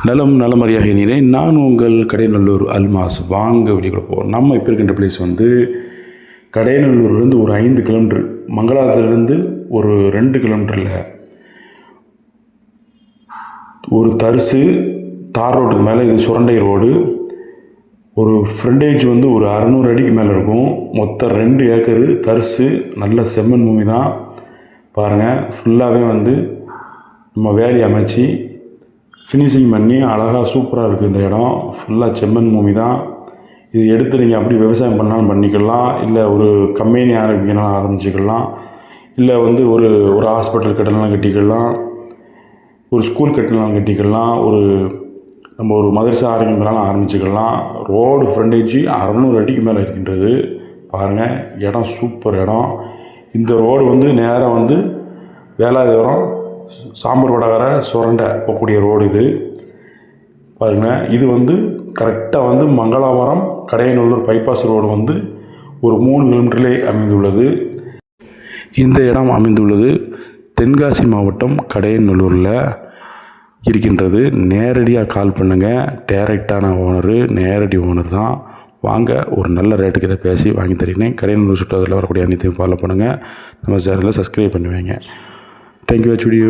நலம் நலமறியாக இணைகிறேன். நான் உங்கள் கடையநல்லூர் அல்மாஸ். வாங்க வீடியோக்குள்ள போகிறோம். நம்ம இப்போ இருக்கின்ற பிளேஸ் வந்து கடையநல்லூர்லேருந்து ஒரு 5 கிலோமீட்டர், மங்களாத்திலிருந்து ஒரு 2 கிலோமீட்டரில் ஒரு தரிசு தார் ரோட்டுக்கு மேலே. இது சுரண்டை ரோடு. ஒரு ஃப்ரண்டேஜ் வந்து ஒரு 600 அடிக்கு மேலே இருக்கும். மொத்தம் 2 ஏக்கரு தரிசு, நல்ல செம்மண் பூமி தான். பாருங்கள், ஃபுல்லாகவே வந்து நம்ம வேலி அமைச்சு ஃபினிஷிங் பண்ணி அழகாக சூப்பராக இருக்குது. இந்த இடம் ஃபுல்லாக செம்மண் பூமி தான். இது எடுத்து நீங்கள் அப்படி விவசாயம் பண்ணாலும் பண்ணிக்கலாம், இல்லை ஒரு கம்பெனி ஆரம்பிக்கலாம் ஆரம்பிச்சிக்கலாம், இல்லை வந்து ஒரு ஹாஸ்பிட்டல் கட்டணம் கட்டிக்கலாம், ஒரு ஸ்கூல் கட்டணம் கட்டிக்கலாம், நம்ம ஒரு மதரசா ஆரம்பிக்கலாம் ஆரம்பிச்சுக்கலாம். ரோடு ஃப்ரண்டேஜ் 600 அடிக்கு மேலே இருக்கின்றது. பாருங்கள், இடம் சூப்பர் இடம். இந்த ரோடு வந்து நேராக வந்து வேலாயுதபுரம் சாம்பர் வடகரை சுரண்டை போகக்கூடிய ரோடு இது. பாருங்கள், இது வந்து கரெக்டாக வந்து மங்களாபுரம் கடையநல்லூர் பைபாஸ் ரோடு வந்து ஒரு 3 கிலோமீட்டரிலே அமைந்துள்ளது. இந்த இடம் அமைந்துள்ளது தென்காசி மாவட்டம் கடையநல்லூரில் இருக்கின்றது. நேரடியாக கால் பண்ணுங்கள். டைரெக்டான ஓனரு, நேரடி ஓனர் தான். வாங்க, ஒரு நல்ல ரேட்டுக்கு இதை பேசி வாங்கி தரீங்க. கடையநல்லூர் சுற்றுலாவில் வரக்கூடிய அனைத்தையும் ஃபாலோ பண்ணுங்கள். நம்ம சேனலில் சப்ஸ்கிரைப் பண்ணுவீங்க. தேங்க்யூ. Watch video.